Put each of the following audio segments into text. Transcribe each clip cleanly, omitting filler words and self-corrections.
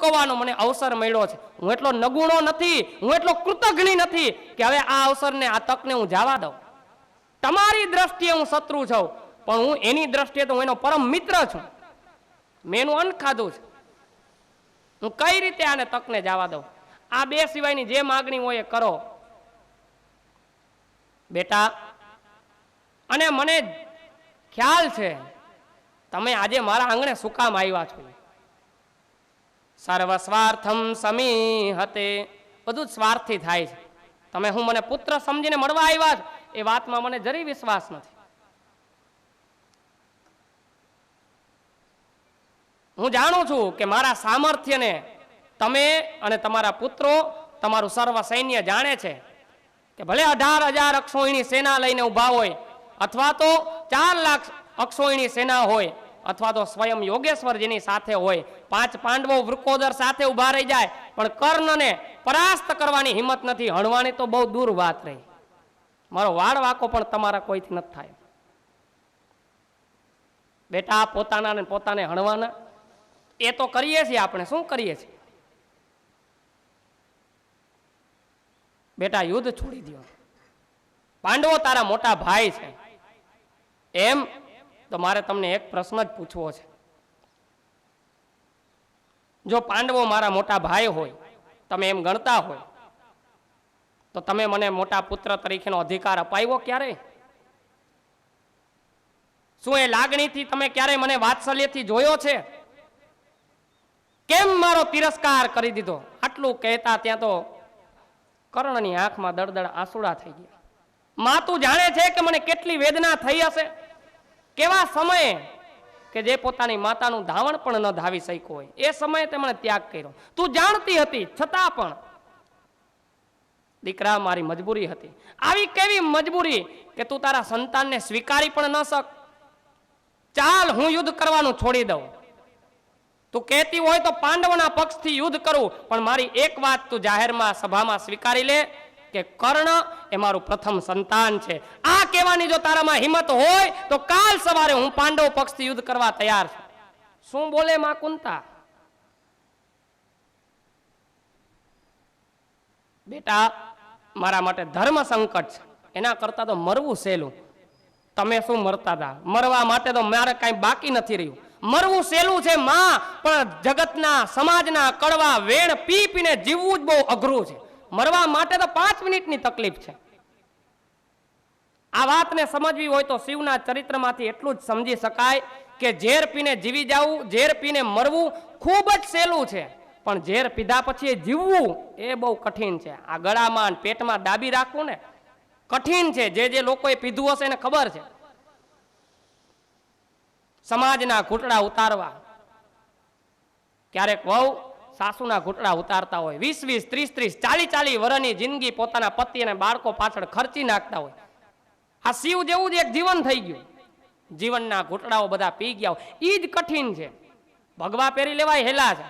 ચૂકવવાનો મને અવસર મળ્યો છે. હું એટલો નગુણો નથી, હું એટલો કૃતજ્ઞ નથી કે હવે આ અવસરને, આ તકને હું જવા દઉં. તમારી દ્રષ્ટિએ હું શત્રુ છું, પણ હું એની દ્રષ્ટિએ તો હું એનો પરમ મિત્ર છું. મેં એનું અન્ન ખાધું છે. હું કઈ રીતે આને તકને જવા દઉં? આ બે સિવાયની જે માગણી હોય એ કરો બેટા. અને મને ખ્યાલ છે તમે આજે મારા આંગણે શું કામ આવ્યા છો. સર્વ સ્વાર્થમ સમી હતે, બધું જ સ્વાર્થથી થાય છે. તમે હું મને પુત્ર સમજીને મળવા આવ્યા છો એ વાતમાં મને જરી વિશ્વાસ નથી. હું જાણું છું કે મારા સામર્થ્યને તમે અને તમારા પુત્રો, તમારું સર્વ સૈન્ય જાણે છે કે ભલે 18,000 અક્ષોહિણી સેના લઈને ઊભા હોય, અથવા તો 4 લાખ અક્ષોહિણી સેના હોય, અથવા તો સ્વયં યોગેશ્વર જેની સાથે હોય, 5 પાંડવો વૃકોદર સાથે ઊભા રહી જાય, પણ કર્ણને પરાસ્ત કરવાની હિંમત નથી. હણવાની તો બહુ દૂર વાત રહી. મારો વાળ વાકો પણ તમારા કોઈથી નથી થાય. બેટા પોતાના ને પોતાને હણવાના એ તો કરીએ છીએ આપણે. શું કરીએ છીએ બેટા? યુદ્ધ છોડી દો. પાંડવો તારા મોટા ભાઈ છે. એમ તો મારે તમને એક પ્રશ્ન જ પૂછવો છે. જો પાંડવો મારા મોટા ભાઈ હોય, તમે એમ ગણતા હોય, તો તમે મને મોટા પુત્ર તરીકેનો અધિકાર અપાવ્યો ક્યારે? શું એ લાગણીથી તમે ક્યારે મને વાત્સલ્યથી જોયો છે? કેમ મારો તિરસ્કાર કરી દીધો? આટલું કહેતા ત્યાં તો કર્ણની આંખમાં દળદળ આંસુડા થઈ ગયા. માતું જાણે છે કે મને કેટલી વેદના થઈ હશે. કેવા સમયે કે જે પોતાની માતાનું ધાવણ પણ ન ધાવી શક્યો હોય એ સમયે તેમણે ત્યાગ કર્યો. તું જાણતી હતી છતાં પણ દીકરા મારી મજબૂરી હતી. આવી કેવી મજબૂરી કે તું તારા સંતાનને સ્વીકારી પણ ન શક? ચાલ હું યુદ્ધ કરવાનું છોડી દઉં. તું કહેતી હોય તો પાંડવોના પક્ષથી યુદ્ધ કરું, પણ મારી એક વાત તું જાહેરમાં સભામાં સ્વીકારી લે કે કર્ણ એ મારું પ્રથમ સંતાન છે. આ કહેવાની જો તારામાં હિંમત હોય તો કાલ સવારે હું પાંડવ પક્ષથી યુદ્ધ કરવા તૈયાર છું. શું બોલે માં કુંતા? બેટા મારા માટે ધર્મ સંકટ છે, એના કરતા તો મરવું સહેલું. તમે શું મરતા હતા? મરવા માટે તો મારે કાંઈ બાકી નથી રહ્યું. મરવું સહેલું છે માં, પણ જગતના સમાજના કડવા વેણ પી પીને જીવવું જ બહુ અઘરું છે. મરવા માટે તો 5 મિનિટની તકલીફ છે. આ વાતને સમજવી હોય તો શિવના ચરિત્રમાંથી એટલું જ સમજી શકાય કે ઝેર પીને જીવી જવું, ઝેર પીને મરવું ખૂબ જ સહેલું છે, પણ ઝેર પીધા પછી જીવવું એ બહુ કઠિન છે. આ ગળામાં પેટમાં દાબી રાખવું ને કઠિન છે. જે લોકોએ પીધું હશે એને ખબર છે. સમાજના ઘૂંટડા ઉતારવા, ક્યારેક વહુ સાસુના ઘૂંટડા ઉતારતા હોય, 20-20, 30-30, 40-40 વર્ષની જિંદગી પોતાના પતિ અને બાળકો પાછળ ખર્ચી નાખતા હોય. આ શિવ જેવું જ એક જીવન થઈ ગયું. જીવનના ઘૂંટડાઓ બધા પી ગયા હોય. ઈ જ કઠિન છે. ભગવા પહેરી લેવાય હેલા છે.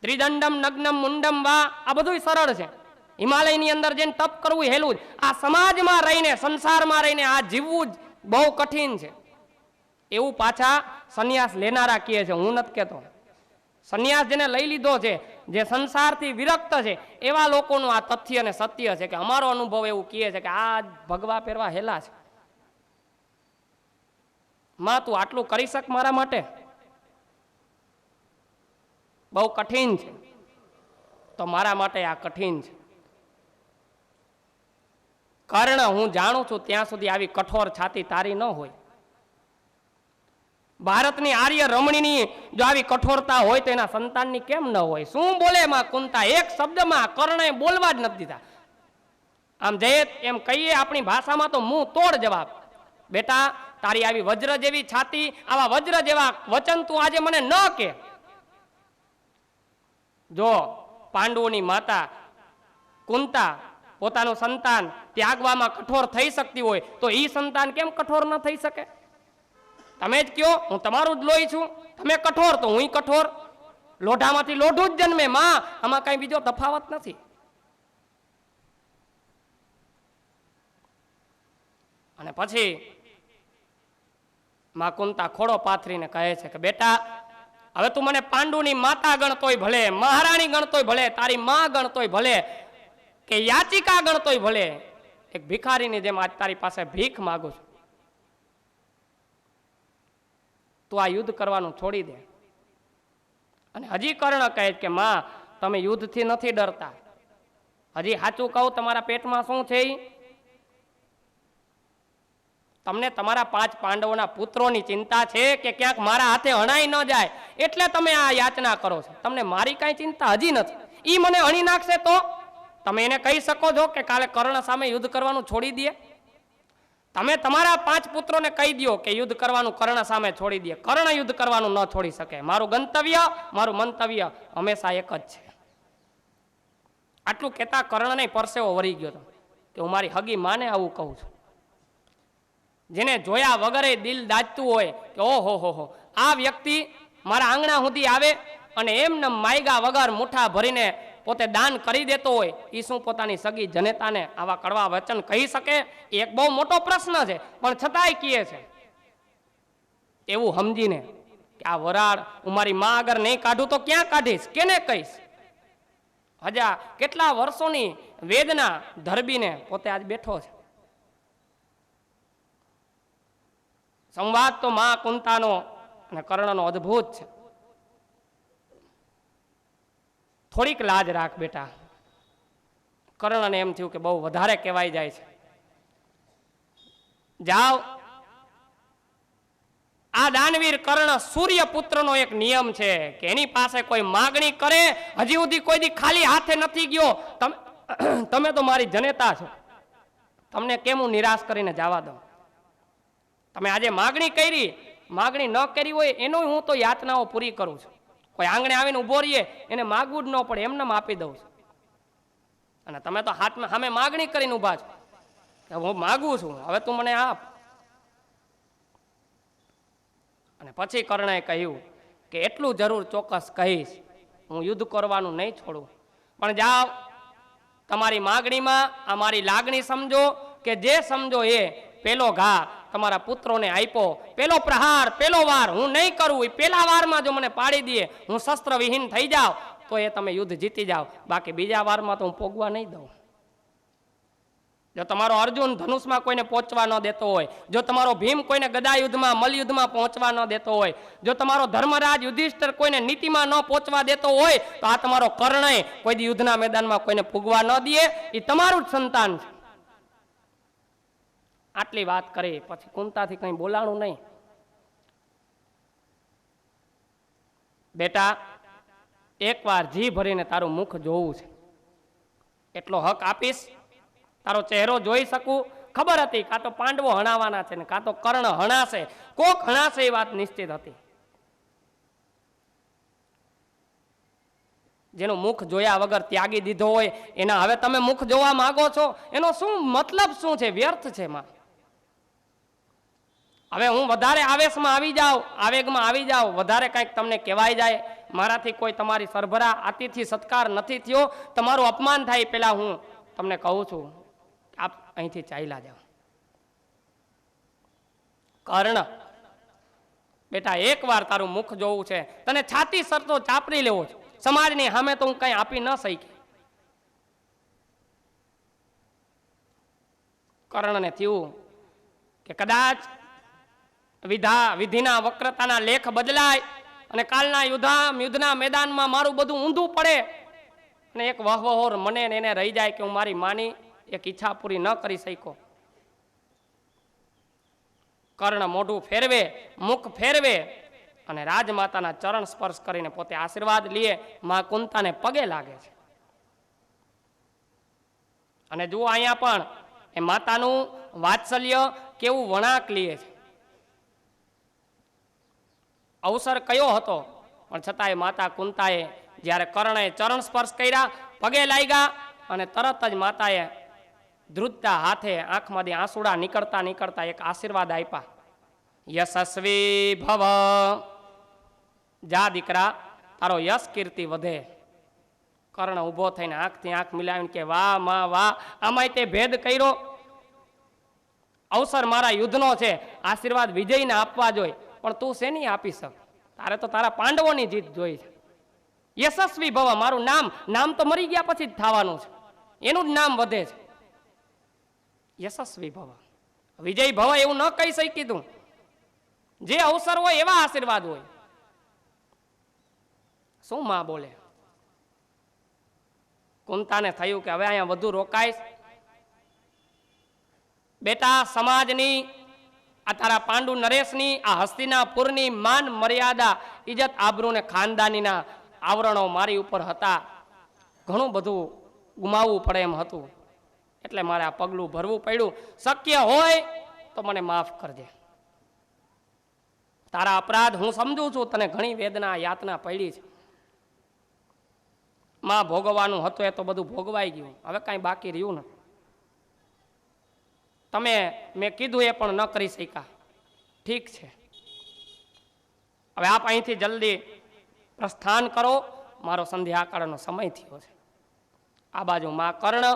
ત્રિદંડમ નગ્નમ મુંડમ વા, આ બધું સરળ છે. હિમાલયની અંદર જઈને તપ કરવું હેલું જ. આ સમાજમાં રહીને, સંસારમાં રહીને આ જીવવું જ બહુ કઠિન છે. એવું પાછા સંન્યાસ લેનારા કહે છે, હું નથી કહેતો. સંન્યાસ જેને લઈ લીધો છે, જે સંસારથી વિરક્ત છે, એવા લોકોનું આ તથ્ય અને સત્ય છે કે અમારો અનુભવ એવું કહે છે કે આ ભગવા પહેરવા હેલા છે. માં તું આટલું કરી શક મારા માટે? બહુ કઠિન છે. તો મારા માટે આ કઠિન છે. કર્ણ હું જાણું છું ત્યાં સુધી આવી કઠોર છાતી તારી ન હોય. ભારતની આર્ય રમણીની જો આવી કઠોરતા હોય તો એના સંતાનની કેમ ન હોય? શું બોલે માં કુંતા? એક શબ્દમાં કર્ણએ બોલવા જ નથી દીધા. આમ જયે એમ કહીએ આપણી ભાષામાં તો મુંહ તોડ જવાબ. બેટા તારી આવી વજ્ર જેવી છાતી, આવા વજ્ર જેવા વચન તું આજે મને ન કે. જો પાંડવોની માતા કુંતા પોતાનું સંતાન ત્યાગવામાં કઠોર થઈ શકતી હોય તો ઈ સંતાન કેમ કઠોર ન થઈ શકે? તમે જ કયો, હું તમારું જ લોહી છું. તમે કઠોર તો હું કઠોર. લોઢામાંથી લોઢું જ જન્મે માં. આમાં કઈ બીજો તફાવત નથી. અને પછી માં કુંતા ખોડો પાથરીને કહે છે કે બેટા હવે તું મને પાંડુની માતા ગણતોય ભલે, મહારાણી ગણતોય ભલે, તારી માં ગણતોય ભલે, કે યાચિકા ગણતોય ભલે, એક ભિખારીની જેમ આજ તારી પાસે ભીખ માંગુ છું. તું આ યુદ્ધ કરવાનું છોડી દે. અને હજી કર્ણ કહે કે માં, તમે યુદ્ધથી નથી ડરતા. હજી સાચું કહું, તમારા પેટમાં શું છે? તમને તમારા 5 પાંડવોના પુત્રોની ચિંતા છે કે ક્યાંક મારા હાથે હણાઈ ન જાય, એટલે તમે આ યાચના કરો છો. તમને મારી કાંઈ ચિંતા હજી નથી. ઈ મને હણી નાખશે તો તમે એને કહી શકો છો કે કાલે કર્ણ સામે યુદ્ધ કરવાનું છોડી દે? તમે તમારા 5 પુત્રોને કહી દો કે યુદ્ધ કરવાનું કર્ણ સામે છોડી દે. કર્ણ યુદ્ધ કરવાનું ન છોડી શકે. મારું ગંતવ્ય, મારું મંતવ્ય હંમેશા એક જ છે. આટલું કહેતા કર્ણને પરસેવો વળી ગયો હતો કે હું મારી હગી માને આવું કહું છું. જેને જોયા વગરે દિલ દાજતું હોય કે ઓહો હો, આ વ્યક્તિ મારા આંગણા સુધી આવે અને એમને માયગા વગર મુઠ્ઠા ભરીને પોતે દાન કરી દેતો હોય, એ શું પોતાની સગી જનેતાને આવા કડવા વચન કહી શકે? એ એક બહુ મોટો પ્રશ્ન છે, પણ છતાંય કહે છે. એવું સમજીને કે આ વરાળ હું મારી માં આગળ નહીં કાઢું તો ક્યાં કાઢીશ, કેને કહીશ? હજા કેટલા વર્ષોની વેદના ધરબીને પોતે આજ બેઠો છે. સંવાદ તો માં કુંતાનો અને કર્ણનો અદ્ભુત છે. થોડીક લાજ રાખ બેટા. કર્ણને એમ થયું કે બહુ વધારે કહેવાઈ જાય છે. જાઓ, આ દાનવીર કર્ણ સૂર્યપુત્રનો એક નિયમ છે કે એની પાસે કોઈ માગણી કરે, હજી સુધી કોઈ દી ખાલી હાથે નથી ગયો. તમે તો મારી જનેતા છો, તમને કેમ હું નિરાશ કરીને જવા દઉં? તમે આજે માગણી કરી, માગણી ન કરી હોય એનો હું તો યાતનાઓ પૂરી કરું છું. કોઈ આંગણે આવીને ઉભો રહીએ એને માગવું જ ન પડે, એમને આપી દઉં છું. અને તમે તો હાથમાં સામે માગણી કરીને ઉભા છો કે હું માગું છું, હવે તું મને આપ. અને પછી કર્ણએ કહ્યું કે એટલું જરૂર ચોક્કસ કહીશ, હું યુદ્ધ કરવાનું નહીં છોડું. પણ જાઓ, તમારી માગણીમાં આ મારી લાગણી સમજો કે જે સમજો એ. પેલો ઘા તમારા પુત્રોને આપ્યો, પેલો પ્રહાર, પેલો વાર હું નહીં કરું. એ પેલા વારમાં જો મને પાડી દે, હું શસ્ત્ર વિહીન થઈ જાઉં તો એ તમે યુદ્ધ જીતી જાઓ. બાકી બીજા વારમાં તો હું પોગવા નહીં દઉં. જો તમારો અર્જુન ધનુષમાં કોઈને પહોંચવા ન દેતો હોય, જો તમારો ભીમ કોઈને ગદા યુદ્ધમાં, મલયુદ્ધમાં પહોંચવા ન દેતો હોય, જો તમારો ધર્મરાજ યુધિષ્ઠિર કોઈને નીતિમાં ન પહોંચવા દેતો હોય, તો આ તમારો કર્ણય કોઈ દી યુદ્ધના મેદાનમાં કોઈને પૂગવા ન દે. એ તમારું જ સંતાન છે. આટલી વાત કરી પછી કુંતાથી કંઈ બોલાણું નહીં. બેટા, એકવાર જી ભરીને તારું મુખ જોવું છે, એટલો હક આપીશ. તારો ચહેરો જોઈ શકું. ખબર હતી કાં તો પાંડવો હણાવાના છે ને કાં તો કર્ણ હણાશે, કોક હણાશે એ વાત નિશ્ચિત હતી. જેનું મુખ જોયા વગર ત્યાગી દીધો હોય એના હવે તમે મુખ જોવા માંગો છો, એનો શું મતલબ શું છે? વ્યર્થ છે માં. હવે હું વધારે આવેશમાં આવી જાઉં, આવેગમાં આવી જાઉં, વધારે કંઈક તમને કહેવાય જાય, મારાથી કોઈ તમારી સરભરા આતિથ્ય સત્કાર નથી થયો, તમારું અપમાન થાય, પેલા હું તમને કહું છું આપ અહીંથી ચાલ્યા જાઓ. કર્ણ બેટા, એકવાર તારું મુખ જોવું છે, તને છાતી સરતો ચાપરી લેવો છે. સમાજની સામે તો હું કંઈ આપી ન શકી. કર્ણને થયું કે કદાચ વિધિના વક્રતાના લેખ બદલાય અને કાલના યુદ્ધના મેદાનમાં મારું બધું ઊંધું પડે અને એક વહવહોર મને એને રહી જાય કે હું મારી માની એક ઈચ્છા પૂરી ન કરી શક્યો. કર્ણ મોઢું ફેરવે, મુખ ફેરવે અને રાજમાતાના ચરણ સ્પર્શ કરીને પોતે આશીર્વાદ લે. માં કુંતાને પગે લાગે છે. અને જુઓ અહીંયા પણ એ માતાનું વાત્સલ્ય કેવું વણાક લે છે. અવસર કયો હતો પણ છતાંય માતા કુંતાએ જ્યારે કર્ણએ ચરણ સ્પર્શ કર્યા, પગે લાગ્યા અને તરત જ માતાએ ધ્રુજતા હાથે આંખમાંથી આંસુડા નીકળતા નીકળતા એક આશીર્વાદ આપ્યા. યશસ્વી ભવ, જા દીકરા, તારો યશ કીર્તિ વધે. કર્ણ ઊભો થઈને આંખથી આંખ મિલાવીને કે વાહ માં વાહ, આમાંય તે ભેદ કર્યો. અવસર મારા યુદ્ધનો છે, આશીર્વાદ વિજયને આપવા જોઈએ, પણ તું શેની આપી શક? તારે તો તારા પાંડવોની જીત જોઈ છે. યશસ્વી ભવ, મારું નામ તો મરી ગયા પછી જ થવાનું છે, એનું જ નામ વધે છે. યશસ્વી ભવ, વિજય ભવ એવું ન કહી શકી તું. જે અવસર હોય એવા આશીર્વાદ હોય. શું માં બોલે? કુંતાને થયું કે હવે અહીંયા વધુ રોકાઈશ. બેટા, સમાજની, આ તારા પાંડુ નરેશની, આ હસ્તિનાપુરની માન મર્યાદા, ઇજ્જત, આબરૂ ને ખાનદાનીના આવરણો મારી ઉપર હતા. ઘણું બધું ગુમાવવું પડે એમ હતું, એટલે મારે આ પગલું ભરવું પડ્યું. શક્ય હોય તો મને માફ કરજે. તારા અપરાધ હું સમજુ છું, તને ઘણી વેદના યાતના પડી છે. માં ભોગવવાનું હતું એ તો બધું ભોગવાઈ ગયું, હવે કાંઈ બાકી રહ્યું નથી. તમે મેં કીધું એ પણ ન કરી શક્યા, ઠીક છે. હવે આપ અહીંથી જલ્દી પ્રસ્થાન કરો, મારો સંધ્યાકાળનો સમય થયો છે. આ બાજુ માં કર્ણ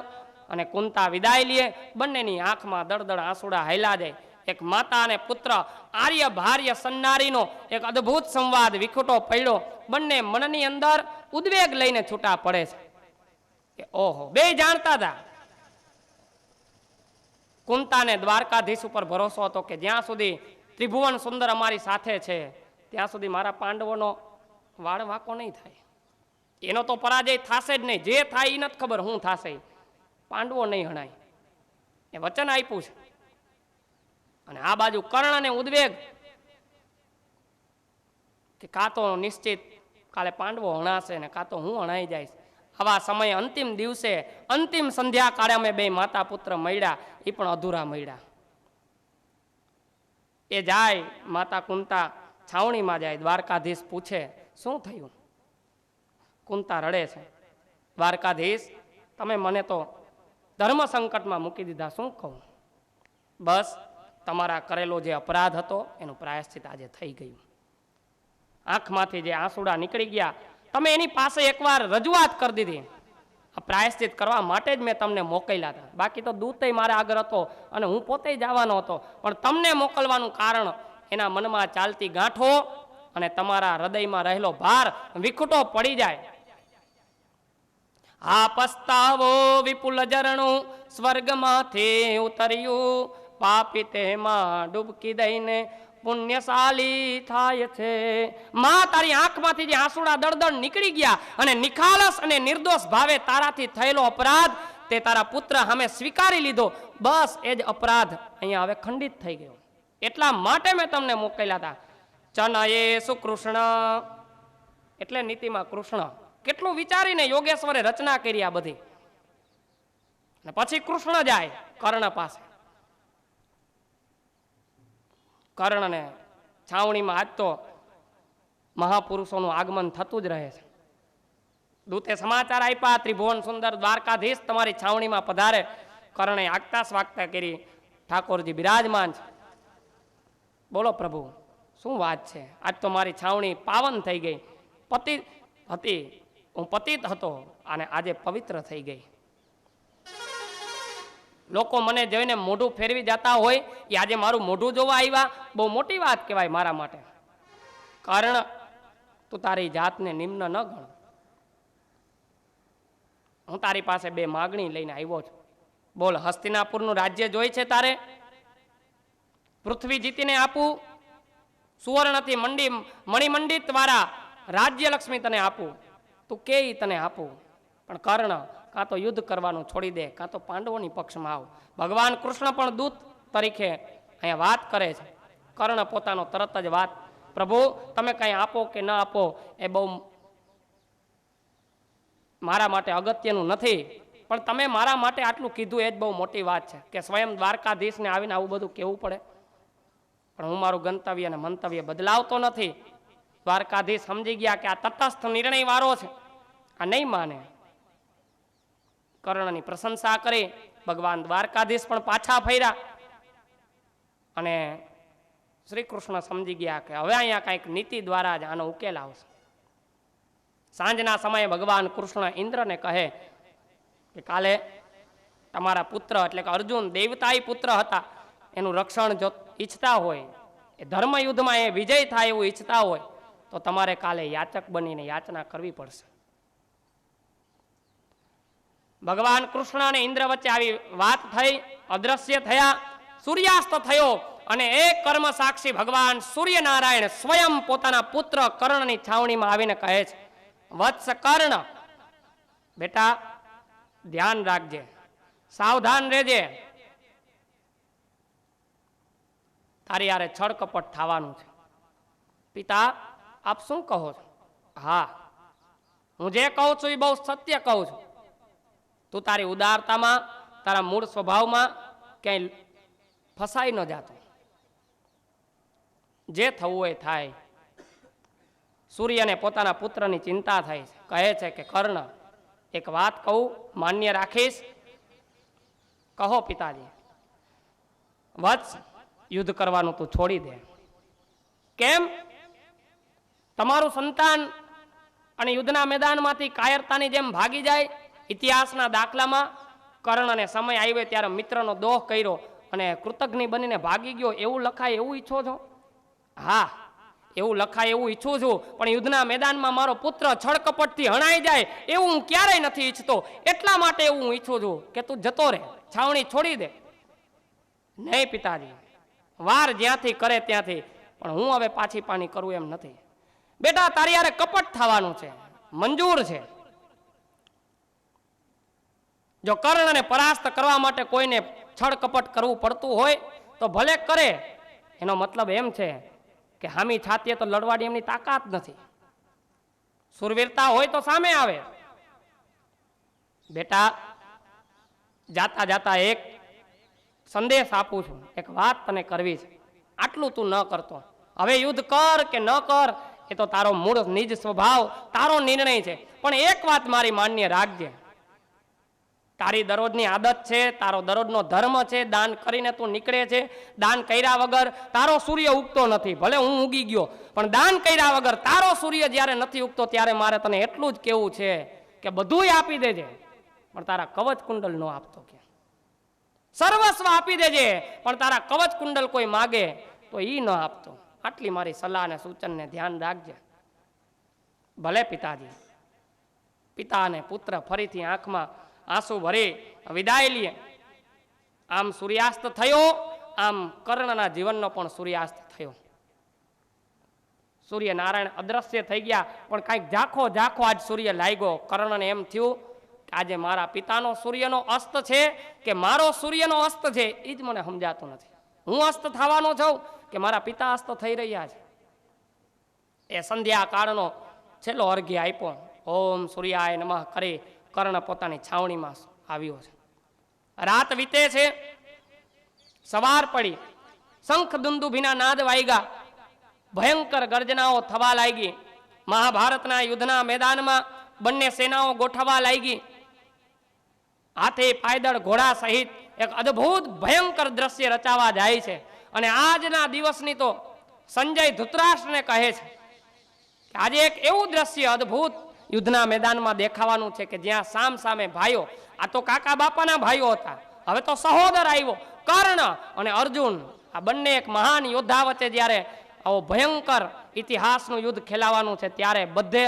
અને કુંતા વિદાય લે. બંનેની આંખમાં દળદળ આંસુડા હાલ્યા જાય. એક માતા અને પુત્ર, આર્ય ભાર્ય સન્નારીનો એક અદ્ભુત સંવાદ વિખૂટો પડ્યો. બંને મનની અંદર ઉદ્વેગ લઈને છૂટા પડે છે કે ઓહો, બે જાણતા હતા. કુંતાને દ્વારકાધીશ ઉપર ભરોસો હતો કે જ્યાં સુધી ત્રિભુવન સુંદર અમારી સાથે છે ત્યાં સુધી મારા પાંડવોનો વાળ વાંકો નહીં થાય. એનો તો પરાજય થશે જ નહીં. જે થાય એ નથી ખબર શું થશે, પાંડવો નહીં હણાય, એ વચન આપ્યું છે. અને આ બાજુ કર્ણને ઉદ્વેગ કે કાં તો નિશ્ચિત કાલે પાંડવો હણાશે ને કાં તો હું હણાઈ જઈશ. આવા સમયે અંતિમ દિવસે, અંતિમ સંધ્યાકાળે અમે બે માતા પુત્ર મળ્યા, એ પણ અધૂરા મળ્યા. એ જાય, માતા કુંતા છાવણીમાં જાય. દ્વારકાધીશ પૂછે શું થયું? કુંતા રડે છે. દ્વારકાધીશ, તમે મને તો ધર્મ સંકટમાં મૂકી દીધા, શું કહું? બસ તમારા કરેલો જે અપરાધ હતો એનું પ્રાયશ્ચિત આજે થઈ ગયું. આંખમાંથી જે આંસુડા નીકળી ગયા, તમે એની પાસે એકવાર રજૂઆત કરી દીધી. આ પ્રાયશ્ચિત કરવા માટે જ મેં તમને મોકલ્યા હતા. બાકી તો દૂતય મારા આગળ હતો અને હું પોતે જવાનો હતો, પણ તમને મોકલવાનું કારણ એના મનમાં ચાલતી ગાંઠો અને તમારા હૃદયમાં રહેલો ભાર વિખૂટો પડી જાય. આ પસ્તાવો વિપુલ ઝરણું સ્વર્ગમાંથી ઉતર્યું, પાપી તેમાં ડૂબકી દઈને પુણ્યશાલી થાય છે. માં, તારી આંખમાંથી જે આંસુડા દળદળ નીકળી ગયા અને નિખાલસ અને નિર્દોષ ભાવે તારાથી થયેલો અપરાધ તે તારા પુત્ર સામે સ્વીકારી લીધો. બસ એ જ અપરાધ અહીંયા હવે ખંડિત થઈ ગયો. એટલા માટે મેં તમને મોકલ્યા હતા. ચનયે સુકૃષ્ણ, એટલે નીતિમાં કૃષ્ણ. કેટલું વિચારીને યોગેશ્વરે રચના કરી આ બધી. અને પછી કૃષ્ણ જાય કર્ણ પાસે. કર્ણને છાવણીમાં આજ તો મહાપુરુષોનું આગમન થતું જ રહે છે. દૂતે સમાચાર આપ્યા, ત્રિભુવન સુંદર દ્વારકાધીશ તમારી છાવણીમાં પધારે. કર્ણે આગતા સ્વાગતા કરી. ઠાકોરજી બિરાજમાન છે. બોલો પ્રભુ, શું વાત છે? આજ તો મારી છાવણી પાવન થઈ ગઈ. પતિત હતી, હું પતિત હતો અને આજે પવિત્ર થઈ ગઈ. લોકો મને જોઈને મોઢું ફેરવી જતા હોય, એ આજે મારું મોઢું જોવા આવ્યા, બહુ મોટી વાત કહેવાય મારા માટે. કર્ણ, તું તારી જાતને નિમ્ન ન ગણ. હું તારી પાસે બે માગણી લઈને આવ્યો છું. બોલ, હસ્તિનાપુરનું રાજ્ય જોઈ છે તારે? પૃથ્વી જીતીને આપું? સુવર્ણથી મણિમંડિત વાળા રાજ્ય લક્ષ્મી તને આપું? તું કે તને આપું. પણ કર્ણ, કાં તો યુદ્ધ કરવાનું છોડી દે, કાં તો પાંડવોની પક્ષમાં આવ. ભગવાન કૃષ્ણ પણ દૂત તરીકે અહીંયા વાત કરે છે. કર્ણ પોતાનો તરત જ વાત, પ્રભુ તમે કંઈ આપો કે ન આપો એ બહુ મારા માટે અગત્યનું નથી, પણ તમે મારા માટે આટલું કીધું એ જ બહુ મોટી વાત છે કે સ્વયં દ્વારકાધીશને આવીને આવું બધું કહેવું પડે. પણ હું મારું ગંતવ્ય અને મંતવ્ય બદલાવતો નથી. દ્વારકાધીશ સમજી ગયા કે આ તટસ્થ નિર્ણય વાળો છે, આ નહીં માને. કર્ણની પ્રશંસા કરી. ભગવાન દ્વારકાધીશ પણ પાછા ફર્યા અને શ્રી કૃષ્ણ સમજી ગયા કે હવે અહીંયા કંઈક નીતિ દ્વારા જ આનો ઉકેલ આવશે. સાંજના સમયે ભગવાન કૃષ્ણ ઇન્દ્રને કહે કે કાલે તમારા પુત્ર એટલે કે અર્જુન દેવતાઈ પુત્ર હતા, એનું રક્ષણ જો ઈચ્છતા હોય, એ ધર્મયુદ્ધમાં એ વિજય થાય એવું ઈચ્છતા હોય તો તમારે કાલે યાચક બનીને યાચના કરવી પડશે. ભગવાન કૃષ્ણ અને ઇન્દ્ર વચ્ચે આવી વાત થઈ, અદ્રશ્ય થયા, સૂર્યાસ્ત થયો અને એક કર્મ સાક્ષી ભગવાન સૂર્યનારાયણ સ્વયં પોતાના પુત્ર કર્ણની છાવણીમાં આવીને કહે છે, વત્સ કર્ણ, બેટા ધ્યાન રાખજે, સાવધાન રહેજે, તારી યારે છળ કપટ થવાનું છે. પિતા આપ શું કહો છો? હા, હું જે કહું છું એ બહુ સત્ય કહું છું. તું તારી ઉદારતામાં, તારા મૂળ સ્વભાવમાં ક્યાંય ફસાઈ ન જાતો. જે થવું હોય થાય. સૂર્યને પોતાના પુત્રની ચિંતા થાય છે. કહે છે કે કર્ણ, એક વાત કહું, માન્ય રાખીશ? કહો પિતાજી. વત્સ, યુદ્ધ કરવાનું તું છોડી દે. કેમ? તમારું સંતાન અને યુદ્ધના મેદાનમાંથી કાયરતાની જેમ ભાગી જાય. ઇતિહાસના દાખલામાં કર્ણને સમય આવ્યો ત્યારે મિત્રનો દોહ કર્યો અને કૃતજ્ઞ બનીને ભાગી ગયો, એવું લખાય એવું ઈચ્છો છો? હા, એવું લખાય એવું ઈચ્છું છું, પણ યુદ્ધના મેદાનમાં મારો પુત્ર છળકપટથી હણાઈ જાય એવું હું ક્યારેય નથી ઈચ્છતો. એટલા માટે એવું હું ઈચ્છું છું કે તું જતો રહે, છાવણી છોડી દે. નહીં પિતાજી, વાર જ્યાંથી કરે ત્યાંથી, પણ હું હવે પાછી પાની કરું એમ નથી. બેટા તારી યારે કપટ થવાનું છે, મંજૂર છે. જો કર્ણને પરાસ્ત કરવા માટે કોઈને છળ કપટ કરવું પડતું હોય તો ભલે કરે. એનો મતલબ એમ છે કે હામી છાતીએ તો લડવાની એમની તાકાત નથી. સુરવીરતા હોય તો સામે આવે. બેટા જાતા જાતા એક સંદેશ આપું છું, એક વાત તને કરવી છે. આટલું તું ન કરતો. હવે યુદ્ધ કર કે ન કર એ તો તારો મૂળ નિજ સ્વભાવ, તારો નિર્ણય છે. પણ એક વાત મારી માન્ય રાખજે. તારી દરરોજની આદત છે, તારો દરરોજનો ધર્મ છે, દાન કરીને તું નીકળે છે. દાન કર્યા વગર તારો સૂર્ય ઉગતો નથી. ભલે હું ઉગી ગયો, પણ દાન કર્યા વગર તારો સૂર્ય જ્યારે નથી ઉગતો ત્યારે મારે તને એટલું જ કહેવું છે કે બધુંય આપી દેજે, પણ તારા કવચ કુંડલ ન આપતો. કે સર્વસ્વ આપી દેજે, પણ તારા કવચ કુંડલ કોઈ માગે તો ઈ ન આપતો. આટલી મારી સલાહ અને સૂચનને ધ્યાન રાખજે. ભલે પિતાજી. પિતા અને પુત્ર ફરીથી આંખમાં આંસુ ભરી વિદાય લે. આમ સૂર્યાસ્ત થયો, આમ કર્ણના જીવનનો પણ સૂર્યાસ્ત થયો. સૂર્યનારાયણ અદ્રશ્ય થઈ ગયા, પણ કાંઈક ઝાખો ઝાખો આજ સૂર્ય લાગ્યો. કર્ણને એમ થયું કે આજે મારા પિતાનો સૂર્યનો અસ્ત છે કે મારો સૂર્યનો અસ્ત છે એ જ મને સમજાતું નથી. હું અસ્ત થવાનો છું કે મારા પિતા અસ્ત થઈ રહ્યા છે. એ સંધ્યા કાળનો છેલ્લો અર્ઘ્ય આપ્યો. ઓમ સૂર્યાય નમઃ કરી કર્ણ પોતાની છાવણીમાં આવ્યો છે. રાત વીતે છે, સવાર પડી, શંખ દુંદુભીના નાદ વાગ્યા, ભયંકર ગર્જનાઓ થવા લાગી. મહાભારતના યુદ્ધના મેદાનમાં બંને સેનાઓ ગોઠવવા લાગી. હાથે પાયદળ ઘોડા સહિત એક અદ્ભુત ભયંકર દ્રશ્ય રચાવા જાય છે. અને આજના દિવસની તો સંજય ધૃતરાષ્ટ્રને કહે છે કે આજે એક એવું દ્રશ્ય અદ્ભુત યુદ્ધના મેદાનમાં દેખાવાનું છે કે જ્યાં સામ સામે ભાઈઓ, આ તો કાકા બાપાના ભાઈઓ હતા, હવે તો સહોદર આવ્યો, કર્ણ અને અર્જુન, આ બંને એક મહાન યોદ્ધા વચ્ચે જ્યારે આવો ભયંકર ઇતિહાસનું યુદ્ધ ખેલાવાનું છે ત્યારે બધે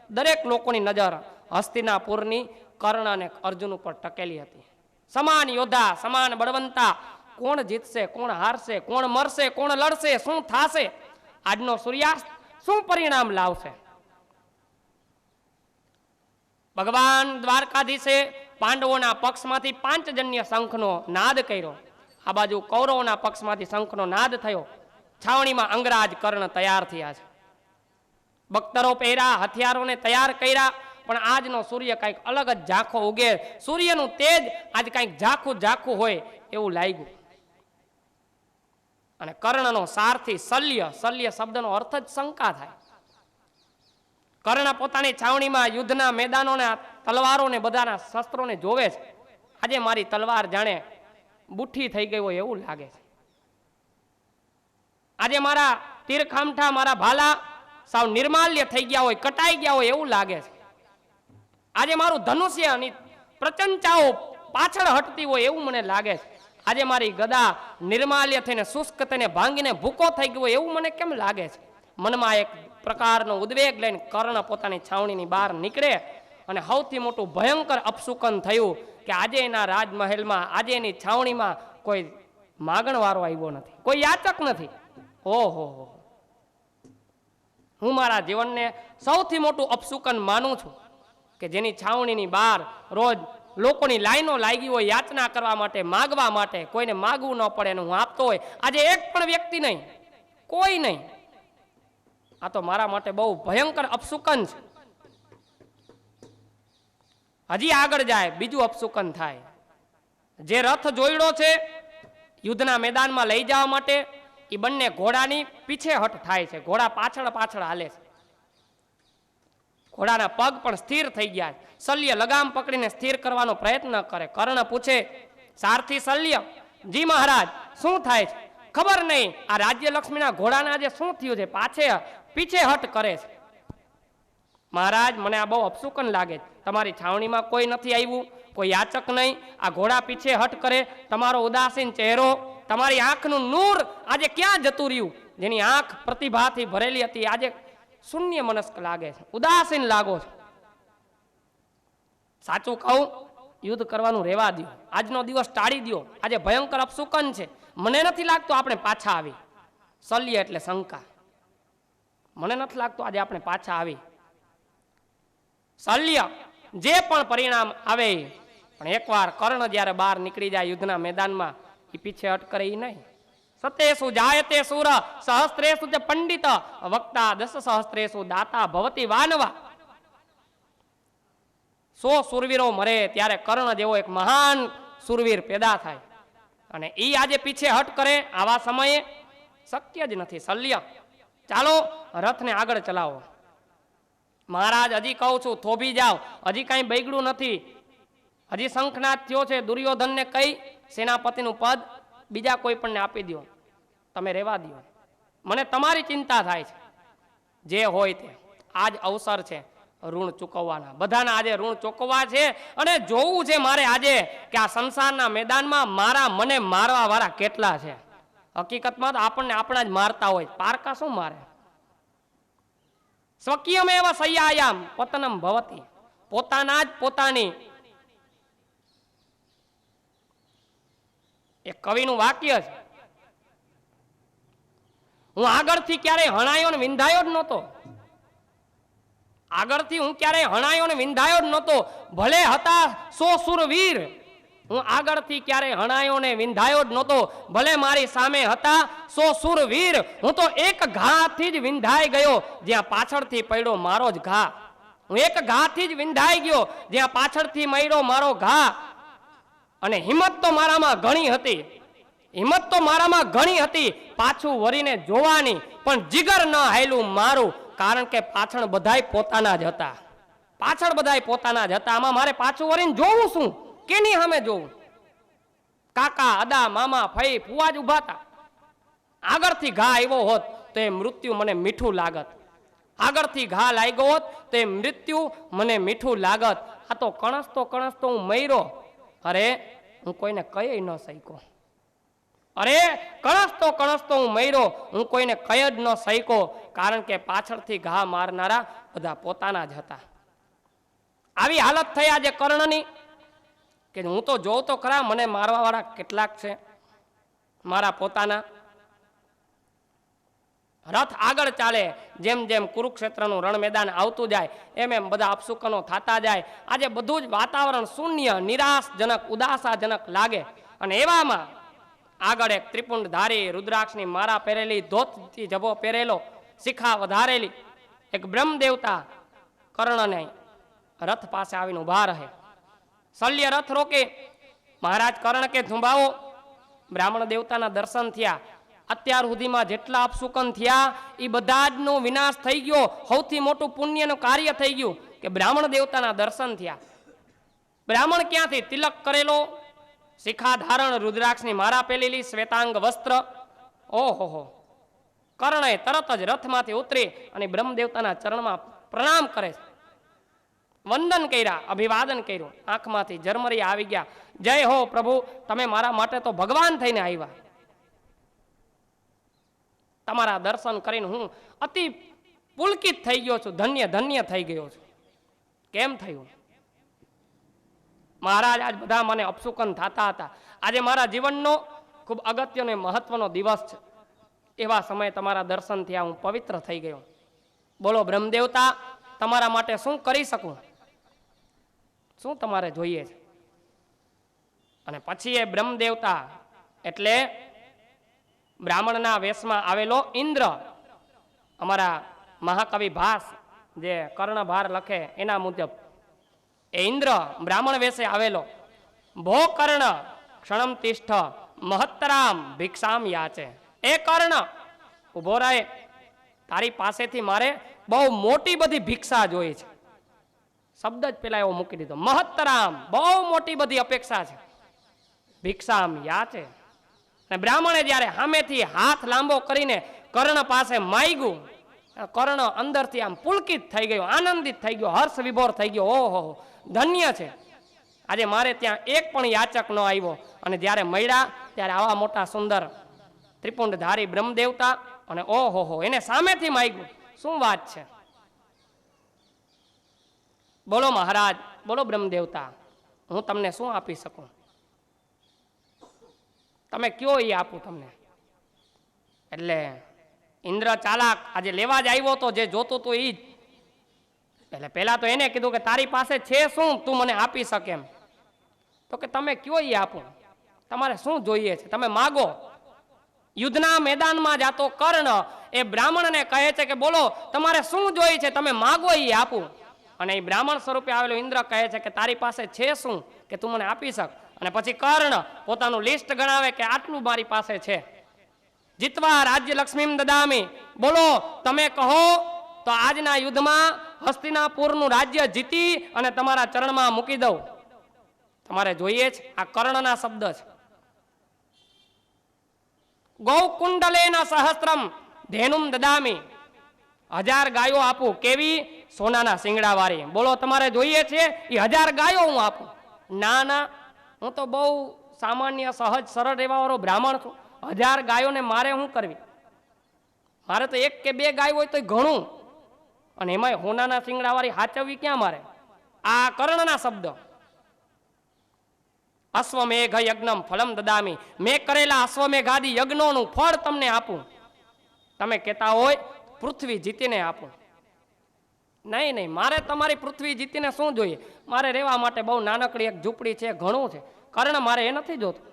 દરેક લોકોની નજર હસ્તિનાપુરની કર્ણ અને અર્જુન ઉપર ટકેલી હતી. સમાન યોદ્ધા, સમાન બળવંતા, કોણ જીતશે, કોણ હારશે, કોણ મરશે, કોણ લડશે, શું થશે, આજનો સૂર્યાસ્ત શું પરિણામ લાવશે. ભગવાન દ્વારકાધીશે પાંડવોના પક્ષમાંથી પાંચજન્ય શંખનો નાદ કર્યો. આ બાજુ કૌરવોના પક્ષમાંથી શંખનો નાદ થયો. છાવણીમાં અંગરાજ કર્ણ તૈયાર થયા છે. બખ્તરો પહેર્યા, હથિયારોને તૈયાર કર્યા, પણ આજનો સૂર્ય કંઈક અલગ જ ઝાંખો ઉગે. સૂર્યનું તેજ આજ કંઈક ઝાંખું ઝાંખું હોય એવું લાગ્યું. અને કર્ણનો સારથી શલ્ય, શલ્ય શબ્દનો અર્થ જ શંકા થાય. કર્ણ પોતાની છાવણીમાં યુદ્ધના મેદાનોને, તલવારોને, બધાના શસ્ત્રોને જોવે છે. આજે મારી તલવાર જાણે બુઠ્ઠી થઈ ગઈ હોય એવું લાગે છે. આજે મારા તીરખામઠા, મારા ભાલા સાવ નિર્માલ્ય થઈ ગયા હોય, કટાઈ ગયા હોય એવું લાગે છે. આજે મારું ધનુષ્ય અને પ્રચંચાઓ પાછળ હટતી હોય એવું મને લાગે છે. આજે મારી ગદા નિર્માલ્ય થઈને શુષ્ક થઈને ભાંગીને ભૂકો થઈ ગયો એવું મને કેમ લાગે છે. મનમાં એક પ્રકારનો ઉદ્વેગ લઈને કર્ણ પોતાની છાવણીની બહાર નીકળે અને સૌથી મોટું ભયંકર અપશુકન થયું કે આજે એના રાજમહેલમાં, આજે એની છાવણીમાં કોઈ માગણવાળો આવ્યો નથી, કોઈ યાચક નથી. ઓહો, હું મારા જીવનને સૌથી મોટું અપશુકન માનું છું કે જેની છાવણીની બહાર રોજ લોકોની લાઈનો લાગી હોય યાચના કરવા માટે, માગવા માટે, કોઈને માગવું ન પડે અને હું આપતો હોય. આજે એક પણ વ્યક્તિ નહીં, કોઈ નહીં. આ તો મારા માટે બહુ ભયંકર અપશુકન છે. હજી આગળ જાય બીજું અપશુકન થાય. જે રથ જોઈડો છે યુદ્ધના મેદાનમાં લઈ જવા માટે, એ બંને ઘોડાની પીછેહટ થાય છે. ઘોડા પાછળ પાછળ હાલે છે. ઘોડાના પગ પણ સ્થિર થઈ ગયા. શલ્ય લગામ પકડીને સ્થિર કરવાનો પ્રયત્ન કરે. કર્ણ પૂછે, સારથી શલ્ય, જી મહારાજ, શું થાય છે? ખબર નહીં, આ રાજ્યલક્ષ્મીના ઘોડાના આજે શું થયું છે, પીછેહટ કરે છે. મહારાજ, મને આ બહુ અપશુકન લાગે છે. તમારી છાવણીમાં કોઈ નથી આવ્યું, કોઈ યાચક નહીં, આ ઘોડા પીછેહટ કરે, તમારો ઉદાસીન ચહેરો, તમારી આંખનું નૂર આજે ક્યાં જતું રહ્યું? જેની આંખ પ્રતિભાથી ભરેલી હતી આજે શૂન્ય મનસ્ક લાગે છે, ઉદાસીન લાગો છો. સાચું કહું, યુદ્ધ કરવાનું રહેવા દો, આજનો દિવસ ટાળી દો. આજે ભયંકર અપશુકન છે. મને નથી લાગતું આપણે પાછા આવી. શલ્ય એટલે શંકા. મને નથી લાગતું આજે આપણે પાછા આવી. શલ્ય, જે પણ પરિણામ આવે, પણ એકવાર કર્ણ જ્યારે બહાર નીકળી જાય યુદ્ધના મેદાનમાં, એ પીછેહટ કરે એ નહીં. સતેષુ જાયતે શૂર સહસ્ત્રેષુ ચ પંડિત વક્તા દશ સહસ્ત્રેષુ દાતા ભવતી વાનવા. 100 સુરવીરો મરે ત્યારે કર્ણ જેવો એક મહાન સુરવીર પેદા થાય, અને એ આજે પીછેહટ કરે આવા સમયે શક્ય જ નથી. શલ્ય, ચાલો રથને આગળ ચલાવો. મહારાજ, હજી કહું છું, થોભી જાઓ, હજી કાંઈ બગડ્યું નથી. હજી શંખનાદ થયો છે. દુર્યોધનને કઈ સેનાપતિનું પદ બીજા કોઈ પણને આપી દો, તમે રહેવા દો. મને તમારી ચિંતા થાય છે. જે હોય તે, આજ અવસર છે ઋણ ચૂકવવાના. બધાના આજે ઋણ ચૂકવવા છે, અને જોવું છે મારે આજે કે આ સંસારના મેદાનમાં મને મારવા વાળા કેટલા છે. હકીકતમાં તો આપણને આપણા જ મારતા હોય, પારકા શું મારે? સ્વકીયમેવ સય્યાયામ પતનમ ભવતી. પોતાના જ પોતાની, એક કવિનું વાક્ય છે, હું આગળથી ક્યારેય હણાયો ને વિંધાયો જ નહોતો. આગળથી હું ક્યારેય હણાયો ને વિંધાયો જ નહોતો, ભલે હતા 100 સુરવીર. હું આગળથી ક્યારેય હણાયો ને વિંધાયો જ નહોતો, ભલે મારી સામે હતા 100 સુરવીર. હું તો એક ઘાથી જ વિંધાઈ ગયો જ્યાં પાછળથી પડ્યો મારો જ ઘા. હું એક ઘાથી જ વિંધાઈ ગયો જ્યાં પાછળથી મળ્યો મારો ઘા. અને હિંમત તો મારામાં ઘણી હતી, પાછું વરીને જોવાની, પણ જીગર ન હાયલું મારું, કારણ કે પાછળ બધાય પોતાના જ હતા. આમાં મારે પાછું વરીને જોવું શું? કેની સામે જોવું? કાકા, અદા, મામા, ફઈ, ફુવા જ ઉભા હતા. આગળથી ઘા આવ્યો હોત તો એ મૃત્યુ મને મીઠું લાગત. આગળથી ઘા લાગ્યો હોત તો એ મૃત્યુ મને મીઠું લાગત. આ તો કણસતો હું મર્યો. અરે, હું કોઈને કહી ન શક્યો. કણસતો હું મર્યો, હું કોઈને કહી જ ન શક્યો, કારણ કે પાછળથી ઘા મારનારા બધા પોતાના જ હતા. આવી હાલત થઈ આજે કર્ણની કે હું તો જોઉં તો ખરા, મને મારવા વાળા કેટલાક છે મારા પોતાના. રથ આગળ ચાલે, જેમ જેમ કુરુક્ષેત્રનું રણ મેદાન આવતું જાય એમ એમ બધા અપશુકનો થતા જાય. આજે બધું જ વાતાવરણ શૂન્ય, નિરાશજનક, ઉદાસાજનક લાગે. અને એવામાં આગળ એક ત્રિપુંડધારી, રુદ્રાક્ષની માળા પહેરેલી, ધોતથી જભો પહેરેલો, શિખા વધારેલી એક બ્રહ્મ દેવતા કર્ણને રથ પાસે આવીને ઉભા રહે. શલ્ય રથ રોકે. મહારાજ કર્ણ કે ધુંબાવો. બ્રાહ્મણ દેવતાના દર્શન થયા. અત્યાર સુધીમાં જેટલા અપશુકન થયા એ બધા જ નો વિનાશ થઈ ગયો. સૌથી મોટું પુણ્યનું કાર્ય થઈ ગયું કે બ્રાહ્મણ દેવતાના દર્શન થયા. બ્રાહ્મણ ક્યાંથી? તિલક કરેલો, શિખા ધારણ, રુદ્રાક્ષની માળા પહેરેલી, શ્વેતાંગ વસ્ત્ર. ઓહો! કર્ણએ તરત જ રથમાંથી ઉતરી અને બ્રહ્મ દેવતાના ચરણમાં પ્રણામ કરે છે. વંદન કર્યા, અભિવાદન કર્યું. આંખમાંથી ઝરમરી આવી ગયા. જય હો પ્રભુ, તમે મારા માટે તો ભગવાન થઈને આવ્યા. તમારા દર્શન કરીને હું અતિ પુલકિત થઈ ગયો છું, ધન્ય ધન્ય થઈ ગયો છું. કેમ થયું? મહારાજ આજ બધા મને અપશુકન થતા હતા. આજે મારા જીવનનો ખૂબ અગત્યનો મહત્વનો દિવસ છે. એવા સમયે તમારા દર્શન થયા, હું પવિત્ર થઈ ગયો. બોલો બ્રહ્મદેવતા, તમારા માટે શું કરી શકું? શું તમારે જોઈએ છે? અને પછી એ બ્રહ્મદેવતા એટલે બ્રાહ્મણના વેશમાં આવેલો ઇન્દ્ર, અમારા મહાકવિ ભાસ જે કર્ણભાર લખે એના મુજબ એ ઇન્દ્ર બ્રાહ્મણ વેશે આવેલો. ભો કર્ણ ક્ષણમ તિષ્ઠ મહત્તરામ ભિક્ષામ યાચે. એ કર્ણ ઉભો રહે, તારી પાસેથી મારે બહુ મોટી બધી ભિક્ષા જોઈએ છે. શબ્દ જ પેલા એવો મૂકી દીધો, મહત્તરામ, બહુ મોટી બધી અપેક્ષા છે. ભિક્ષામ યાચે. અને બ્રાહ્મણે જ્યારે સામેથી હાથ લાંબો કરીને કર્ણ પાસે માગ્યું, કર્ણ અંદરથી આમ પુલકિત થઈ ગયો, આનંદિત થઈ ગયો, હર્ષ વિભોર થઈ ગયો. ઓહો, ધન્ય છે, આજે મારે ત્યાં એક પણ યાચક ન આવ્યો. અને જ્યારે મળ્યા ત્યારે આવા મોટા સુંદર ત્રિપુંડધારી બ્રહ્મદેવતા, અને ઓહો, એને સામેથી માગ્યું. શું વાત છે? બોલો મહારાજ, બોલો બ્રહ્મદેવતા, હું તમને શું આપી શકું? તમે કયો એ આપું તમને. એટલે ઇન્દ્ર ચાલાક આજે લેવા જ આવ્યો તો, જે જોતું તો એ જ. એટલે પહેલા તો એને કીધું કે તારી પાસે છે શું, તું મને આપી શકે એમ? તો કે તમે કયો એ આપું, તમારે શું જોઈએ છે, તમે માગો. યુદ્ધના મેદાનમાં જાતો કર્ણ એ બ્રાહ્મણને કહે છે કે બોલો તમારે શું જોઈએ છે, તમે માગો એ આપું. અને એ બ્રાહ્મણ સ્વરૂપે આવેલો ઇન્દ્ર કહે છે કે તારી પાસે છે શું કે તું મને આપી શક? અને પછી કર્ણ પોતાનું લિસ્ટ ગણાવે કે આટલું મારી પાસે છે. જીતવા રાજ્ય લક્ષ્મીમ દદામી, બોલો તમે કહો તો આજના યુદ્ધમાં હસ્તિનાપુરનું રાજ્ય જીતી અને તમારા ચરણમાં મૂકી દઉં. તમારે જોઈએ છે? આ કર્ણના શબ્દ છે. ગૌકુંડલેના સહસ્ત્રમ ધેનુમ દદામી, 1000 ગાયો આપું. કેવી? સોનાના શિંગડા વાળી. બોલો તમારે જોઈએ છે? એ 1000 ગાયો હું આપું. ના ના, હું તો બહુ સામાન્ય સહજ સરળ રહેવાવાળો બ્રાહ્મણ છું. 1000 ગાયોને મારે શું કરવી? મારે તો 1 કે 2 ગાય હોય તો ઘણું, અને એમાં હોનાના શિંગડા વાળી હાચવવી ક્યાં મારે? આ કર્ણના શબ્દ. અશ્વમેઘ યજ્ઞમ ફલમ દદામી, મેં કરેલા અશ્વમેઘાદી યજ્ઞોનું ફળ તમને આપું. તમે કહેતા હોય પૃથ્વી જીતીને આપું. નહીં નહીં, મારે તમારી પૃથ્વી જીતીને શું જોઈએ? મારે રહેવા માટે બહુ નાનકડી એક ઝૂંપડી છે, ઘણું છે. કર્ણ મારે એ નથી જોતું.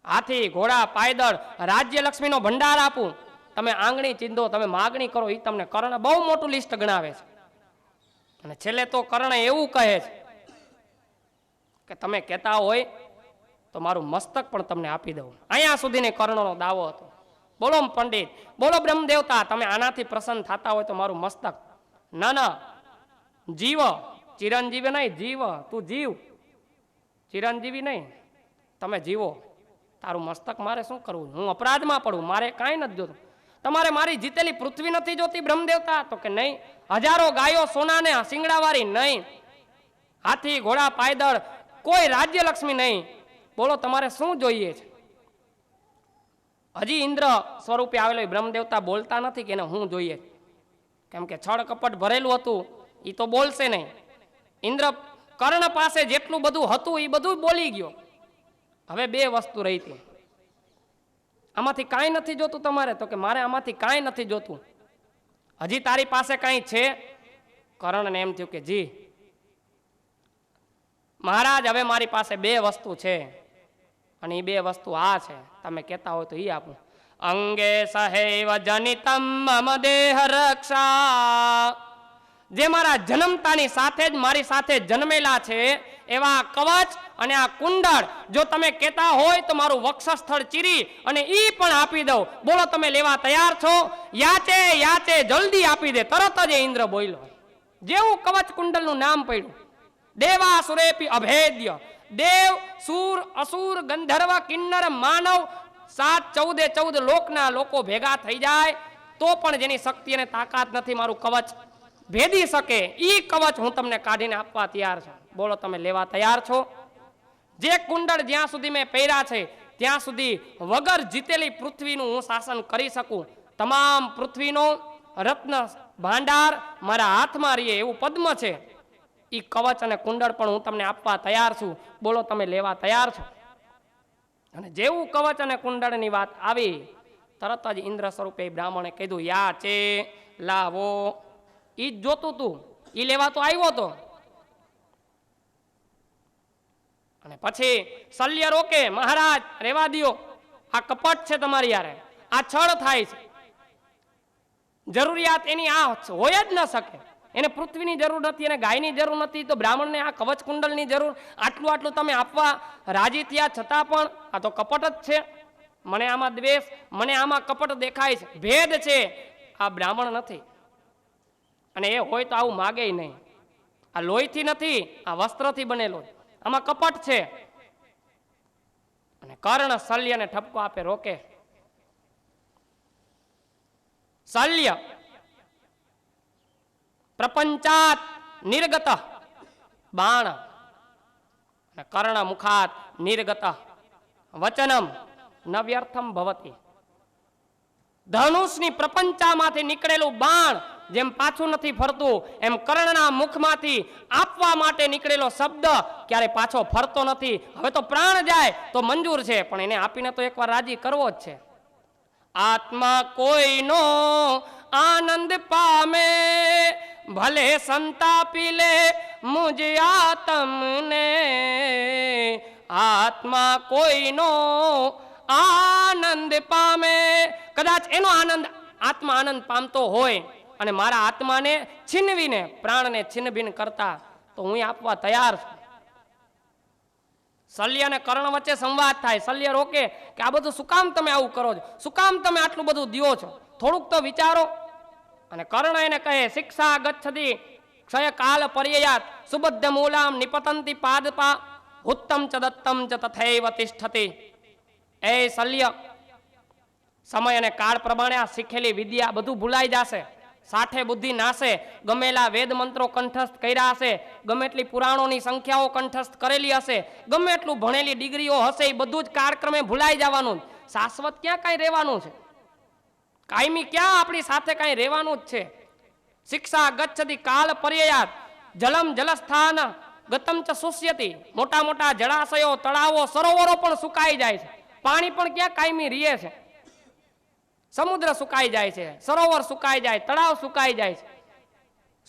હાથી ઘોડા પાયદળ રાજ્ય લક્ષ્મીનો ભંડાર આપું. તમે આંગણી ચીંધો, તમે માગણી કરો, એ તમને કર્ણ બહુ મોટું લિસ્ટ ગણાવે છે. અને છેલ્લે તો કર્ણ એવું કહે છે કે તમે કહેતા હોય તો મારું મસ્તક પણ તમને આપી દઉં. અહીંયા સુધીને કર્ણનો દાવો હતો. બોલો પંડિત, બોલો બ્રહ્મદેવતા, તમે આનાથી પ્રસન્ન થતા હોય તો મારું મસ્તક. ના ના, જીવ, ચિરંજીવી નહીં, જીવ, તું જીવ, ચિરંજીવી નહીં, તમે જીવો. તારું મસ્તક મારે શું કરવું? હું અપરાધમાં પડું, મારે કાંઈ નથી જોતું. તમારે મારી જીતેલી પૃથ્વી નથી જોતી બ્રહ્મદેવતા? તો કે નહીં. 1000 ગાયો સોનાને શિંગડાવાળી નહીં, હાથી ઘોડા પાયદળ, કોઈ રાજ્ય લક્ષ્મી નહીં. બોલો તમારે શું જોઈએ છે? હજી ઇન્દ્ર સ્વરૂપે આવેલો બ્રહ્મદેવતા બોલતા નથી કે એને હું જોઈએ, કેમ કે છળ કપટ ભરેલું હતું, એ તો બોલશે નહીં. ઇન્દ્ર કર્ણ પાસે જેટલું બધું હતું એ બધું બોલી ગયો. હવે 2 વસ્તુ રહી હતી. આમાંથી કાંઈ નથી જોતું તમારે? તો કે મારે આમાંથી કાંઈ નથી જોતું. હજી તારી પાસે કાંઈ છે? કર્ણને એમ થયું કે જી મહારાજ, હવે મારી પાસે 2 વસ્તુ છે, અને એ 2 વસ્તુ આ છે. તમે કહેતા હોય તો એ આપું. અંગે સહૈવ જનિતમ મમ દેહ રક્ષા, જે મારા જન્મતાની સાથે જ મારી સાથે જન્મેલા છે એવા કવચ અને આ કુંડળ, જો તમે કહેતા હોય તો મારું વક્ષસ્થળ ચીરી અને ઈ પણ આપી દઉં. બોલો તમે લેવા તૈયાર છો? યાચે યાચે, જલ્દી આપી દે. તરત જ ઇન્દ્ર બોલ્યો. જેવું કવચ કુંડલનું નામ પડ્યું, દેવાસુરેપી અભેદ્ય, દેવ સુર અસુર ગંધર્વ કિન્નર માનવ 7 લોકના લોકો ભેગા થઈ જાય તો પણ જેની શક્તિ અને તાકાત નથી મારું કવચ ભેદી શકે, ઈ કવચ હું તમને કાઢીને આપવા તૈયાર છું. બોલો તમે લેવા તૈયાર છો? જે કુંડળ જ્યાં સુધી મેં પહેર્યા છે ત્યાં સુધી વગર જીતેલી પૃથ્વીનું હું શાસન કરી શકું. તમામ પૃથ્વીનો રત્ન ભાંડાર મારા હાથમાં રહીએ એવું પદ્મ છે, એ કવચ અને કુંડળ પણ હું તમને આપવા તૈયાર છું. બોલો તમે લેવા તૈયાર છો? અને જેવું કવચ અને કુંડળની વાત આવી, તરત જ ઇન્દ્ર સ્વરૂપે બ્રાહ્મણે કીધું, યા છે લાવો. ઈ જ જોતું તું, ઈ લેવા તો આવ્યો તો. અને પછી શલ્ય રોકે, મહારાજ રેવા દિયો, આ કપટ છે તમારી યારે, આ છળ થાય છે. જરૂરિયાત એની આ હોય જ ન શકે. એને પૃથ્વીની જરૂર નથી, એને ગાયની જરૂર નથી, તો બ્રાહ્મણને આ કવચ કુંડલની જરૂર. આટલું આટલું તમે આપવા રાજી થયા છતાં પણ આ તો કપટ જ છે. મને આમાં દ્વેષ, મને આમાં કપટ દેખાય છે, ભેદ છે. આ બ્રાહ્મણ નથી, અને એ હોય તો આવું માગે નહીં. આ લોહીથી નથી, આ વસ્ત્રથી બનેલો, આમાં કપટ છે. અને કર્ણ શલ્યને ઠપકો આપે, રોકે. શલ્ય પ્રપંચાત નિર્ગત બાણ, અને કર્ણ મુખાત નિર્ગત વચનમ ન વ્યર્થમ ભવતી. ધનુષની પ્રપંચામાંથી નીકળેલું બાણ જેમ પાછું નથી ફરતું, એમ કર્ણના મુખમાંથી આપવા માટે નીકળેલો શબ્દ ક્યારે પાછો ફરતો નથી. હવે તો પ્રાણ જાય તો મંજૂર છે, પણ એને આપીને તો એકવાર રાજી કરવો જ છે. આત્મા કોઈનો આનંદ પામે, ભલે સંતાપી લે મુજ આત્મને. આત્મા કોઈનો આનંદ પામે, કદાચ એનો આનંદ આત્મા આનંદ પામતો હોય, અને મારા આત્માને છીનવીને પ્રાણને છીનભીન કરતા તો હું આપવા તૈયાર છું. શલ્ય અને કર્ણ વચ્ચે સંવાદ થાય. શલ્ય રોકે કે આ બધું શું કામ તમે આવું કરો છો, શું કામ તમે આટલું બધું દ્યો છો, થોડુંક તો વિચારો. અને કર્ણ એને કહે, શિક્ષા ગચ્છતિ ક્ષય કાલ પર્યયાત સુબદ્ધ મૂલામ નિપતંતિ પાદપા ઉત્તમ ચ દત્તમ ચ તથૈવ તિષ્ઠતિ. એ શલ્ય, સમય અને કાળ પ્રમાણે આ શીખેલી વિદ્યા બધું ભૂલાઈ જશે, સાઠે બુદ્ધિ નાશે. ગમેલા વેદ મંત્રો કંઠસ્થ કર્યા હશે, ગમે એટલી પુરાણોની સંખ્યાઓ કંઠસ્થ કરેલી હશે, ગમે એટલું ભણેલી ડિગ્રીઓ હશે, એ બધું જ કાળક્રમે ભૂલાઈ જવાનું. શાશ્વત ક્યાં કાંઈ રહેવાનું છે, કાયમી ક્યાં આપણી સાથે કાંઈ રહેવાનું જ છે. શિક્ષા ગચ્છતિ કાલ પર્યયાત જલમ જલસ્થાન ગતમ ચ શુષ્યતિ. મોટા મોટા જળાશયો, તળાવો, સરોવરો પણ સુકાઈ જાય છે, પાણી પણ ક્યાં કાયમી રહે છે. સમુદ્ર સુકાઈ જાય છે, સરોવર સુકાઈ જાય, તળાવ સુકાઈ જાય છે.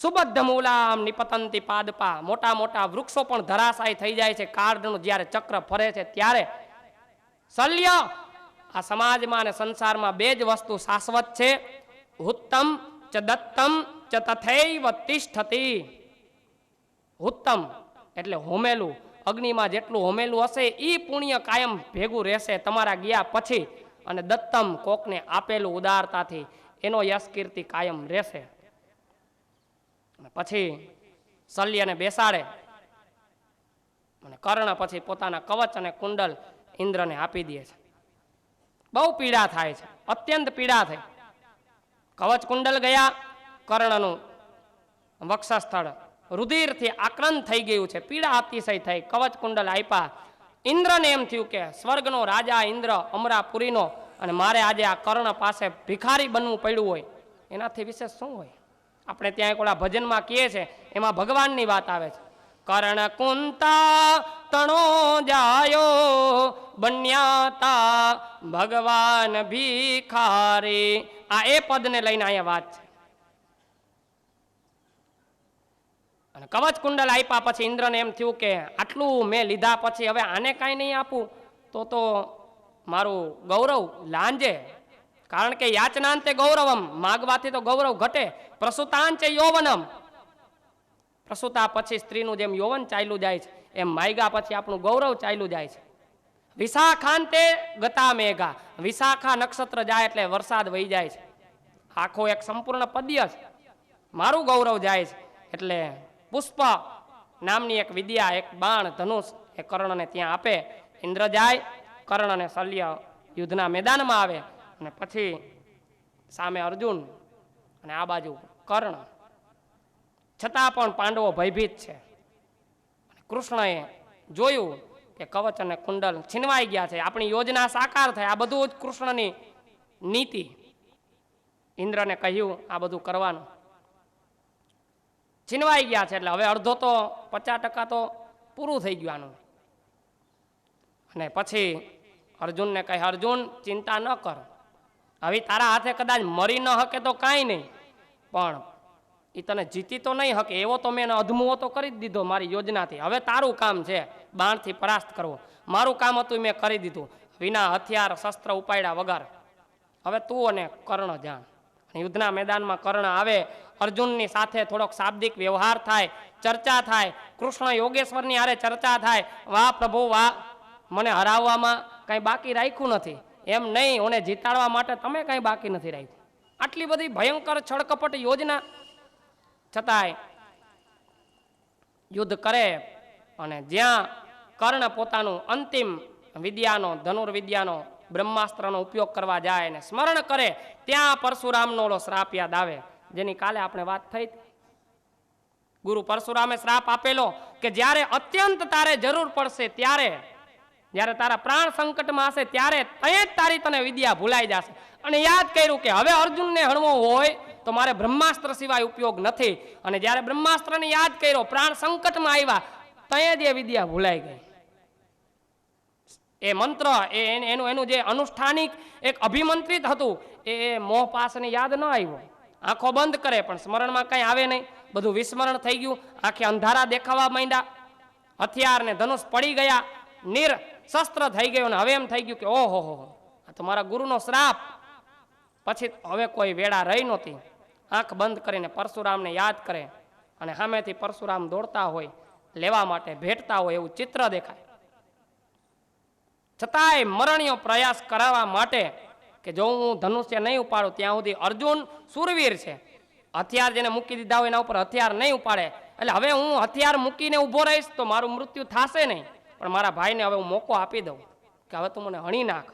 સુબદ્ધ મૂલામ નિપતંતિ પાદપા, મોટા મોટા વૃક્ષો પણ ધરાશાયી થઈ જાય છે કાળનું જ્યારે ચક્ર ફરે છે ત્યારે. શલ્ય, આ સમાજમાં અને સંસારમાં બે જ વસ્તુ શાશ્વત છે, ઉત્તમ ચ દત્તમ ચ તથૈવ તિષ્ઠતિ. ઉત્તમ એટલે હોમેલું, અગ્નિમાં જેટલું હોમેલું હશે એ પુણ્ય કાયમ ભેગું રહેશે તમારા ગયા પછી. અને દત્તમ, કોકને આપેલું ઉદારતાથી, એનો યશ કીર્તિ કાયમ રહેશે. પછી શલ્યને બેસાડે, અને કર્ણ પછી પોતાના કવચ અને કુંડલ ઇન્દ્રને આપી દે છે. બહુ પીડા થાય છે, અત્યંત પીડા થઈ. કવચ કુંડલ ગયા, કર્ણનું વક્ષસ્થળ રુધિરથી આક્રંત થઈ ગયું છે, પીડા અતિશય થઈ. કવચ કુંડલ આપ્યા. ઇન્દ્રને એમ થયું કે સ્વર્ગનો રાજા ઇન્દ્ર, અમરાપુરીનો, અને મારે આજે આ કર્ણ પાસે ભિખારી બનવું પડ્યું હોય, એનાથી વિશેષ શું હોય? આપણે ત્યાં ઓલા ભજનમાં કહીએ છે, એમાં ભગવાનની વાત આવે છે. કર્ણ કુંતા તણો જાયો, બન્યાતા ભગવાન ભિખારી. આ એ પદને લઈને અહીંયા વાત છે. અને કવચ કુંડલ આપ્યા પછી ઇન્દ્રને એમ થયું કે આટલું મેં લીધા પછી હવે આને કાંઈ નહીં આપું તો મારું ગૌરવ લાંજે. કારણ કે યાચનાંતે ગૌરવમ, માગવાથી તો ગૌરવ ઘટે. પ્રસુતાંચે યૌવનમ, પ્રસુતા પછી સ્ત્રીનું જેમ યૌવન ચાલ્યું જાય છે, એમ માયગા પછી આપણું ગૌરવ ચાલ્યું જાય છે. વિશાખાંતે ગતા મેઘા, વિશાખા નક્ષત્ર જાય એટલે વરસાદ વહી જાય છે. આખો એક સંપૂર્ણ પદ્ય છે. મારું ગૌરવ જાય છે. એટલે પુષ્પ નામની એક વિદ્યા, એક બાણ, ધનુષ એ કર્ણને ત્યાં આપે. ઇન્દ્ર જાય, કર્ણ અને શલ્ય યુદ્ધના મેદાનમાં આવે, અને પછી સામે અર્જુન અને આ બાજુ કર્ણ. છતાં પણ પાંડવો ભયભીત છે. કૃષ્ણએ જોયું કે કવચ અને કુંડલ છીનવાઈ ગયા છે, આપણી યોજના સાકાર થાય. આ બધું જ કૃષ્ણની નીતિ. ઇન્દ્રને કહ્યું આ બધું કરવાનું. છીનવાઈ ગયા છે એટલે હવે અડધો તો 50% તો પૂરું થઈ ગયું આનું. અને પછી અર્જુનને કહે, અર્જુન ચિંતા ન કર, હવે તારા હાથે કદાચ મરી ન શકે તો કાંઈ નહીં, પણ એ તને જીતી તો નહીં શકે એવો તો મેં અધમુઓ તો કરી જ દીધો મારી યોજનાથી. હવે તારું કામ છે બાણથી પરાસ્ત કરવો. મારું કામ હતું મેં કરી દીધું, વિના હથિયાર શસ્ત્ર ઉપાડ્યા વગર. હવે તું અને કર્ણ જાણ. યુદ્ધના મેદાનમાં કર્ણ આવે, અર્જુનની સાથે થોડોક શાબ્દિક વ્યવહાર થાય, ચર્ચા થાય. કૃષ્ણ યોગેશ્વરની હારે ચર્ચા થાય. વાહ પ્રભુ વાહ, મને હરાવવામાં કાંઈ બાકી રાખ્યું નથી, એમ નહીં મને જીતાડવા માટે તમે કાંઈ બાકી નથી રાખ્યું. આટલી બધી ભયંકર છળકપટ યોજના છતાંય યુદ્ધ કરે. અને જ્યાં કર્ણ પોતાનું અંતિમ વિદ્યાનો, ધનુર્વિદ્યાનો, બ્રહ્માસ્ત્રનો ઉપયોગ કરવા જાય અને સ્મરણ કરે, ત્યાં પરશુરામનો ઓલો શ્રાપ યાદ આવે, જેની કાલે આપણે વાત થઈ. ગુરુ પરશુરામે શ્રાપ આપેલો કે જ્યારે અત્યંત તારે જરૂર પડશે, ત્યારે જ્યારે તારા પ્રાણ સંકટમાં હશે, ત્યારે ત્યાં જ તારી તને વિદ્યા ભૂલાઈ જશે. અને યાદ કર્યું કે હવે અર્જુનને હણવો હોય તો મારે બ્રહ્માસ્ત્ર સિવાય ઉપયોગ નથી. અને જ્યારે બ્રહ્માસ્ત્રને યાદ કર્યો, પ્રાણ સંકટમાં આવ્યા, ત્યાં જ એ વિદ્યા ભૂલાઈ ગઈ. એ મંત્ર એનું જે અનુષ્ઠાનિક એક અભિમંત્રિત હતું, એ મોહ પાસને યાદ ન આવ્યો. આંખો બંધ કરે પણ સ્મરણમાં કંઈ આવે નહીં, બધું વિસ્મરણ થઈ ગયું. આંખે અંધારા દેખાવા માંડ્યા, હથિયાર ને ધનુષ પડી ગયા, નિર્શસ્ત્ર થઈ ગયો. ને હવે એમ થઈ ગયું કે ઓહો હો, આ તો મારા ગુરુનો શ્રાપ. પછી હવે કોઈ વેળા રહી નહોતી. આંખ બંધ કરીને પરશુરામને યાદ કરે, અને સામેથી પરશુરામ દોડતા હોય, લેવા માટે ભેટતા હોય એવું ચિત્ર દેખાય. છતાંય મરણીયો પ્રયાસ કરાવવા માટે કે જો હું ધનુષ્ય નહીં ઉપાડું ત્યાં સુધી અર્જુન સુરવીર છે, હથિયાર જેને મૂકી દીધા હોય એના ઉપર હથિયાર નહીં ઉપાડે, એટલે હવે હું હથિયાર મૂકીને ઊભો રહીશ તો મારું મૃત્યુ થશે નહીં, પણ મારા ભાઈને હવે હું મોકો આપી દઉં કે હવે તું મને હણી નાખ.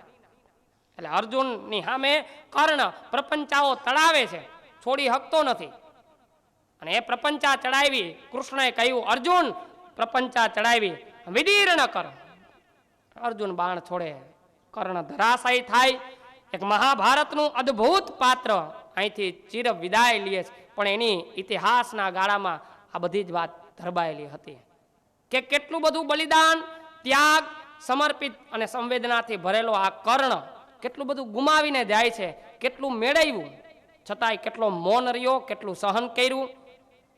એટલે અર્જુનની સામે કર્ણ પ્રપંચાઓ તળાવે છે, છોડી શકતો નથી. અને એ પ્રપંચા ચડાવી, કૃષ્ણએ કહ્યું અર્જુન પ્રપંચા ચડાવી વિદીર્ણ કર. અર્જુન બાણ છોડે, કર્ણ ધરાશાયી થાય. એક મહાભારતનું અદ્ભુત પાત્ર અહીંથી ચિર વિદાય લે છે, પણ એની ઇતિહાસના ગાળામાં આ બધી જ વાત ધરબાયેલી હતી કે કેટલું બધું બલિદાન, ત્યાગ, સમર્પિત અને સંવેદનાથી ભરેલો આ કર્ણ કેટલું બધું ગુમાવીને જાય છે, કેટલું મેળવ્યું, છતાંય કેટલો મૌન રહ્યો, કેટલું સહન કર્યું,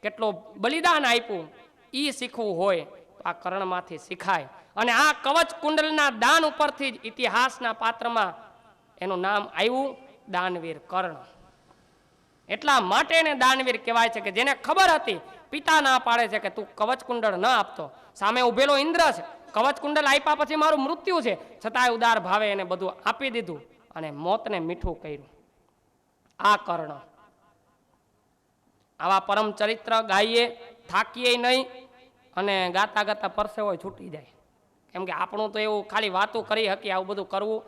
કેટલું બલિદાન આપ્યું. એ શીખવું હોય તો આ કર્ણમાંથી શીખાય. અને આ કવચ કુંડલના દાન ઉપરથી જ ઇતિહાસના પાત્રમાં એનું નામ આવ્યું, દાનવીર કર્ણ. એટલા માટે એને દાનવીર કહેવાય છે કે જેને ખબર હતી, પિતા ના પાડે છે કે તું કવચ કુંડળ ન આપતો, સામે ઉભેલો ઇન્દ્ર છે, કવચ કુંડલ આપ્યા પછી મારું મૃત્યુ છે, છતાંય ઉદાર ભાવે એને બધું આપી દીધું અને મોતને મીઠું કર્યું. આ કર્ણ. આવા પરમ ચરિત્ર ગાઈએ, થાકીએ નહીં, અને ગાતા ગાતા પરસેવો છૂટી જાય. કેમ કે આપણું તો એવું ખાલી વાતો કરી શકીએ, આવું બધું કરવું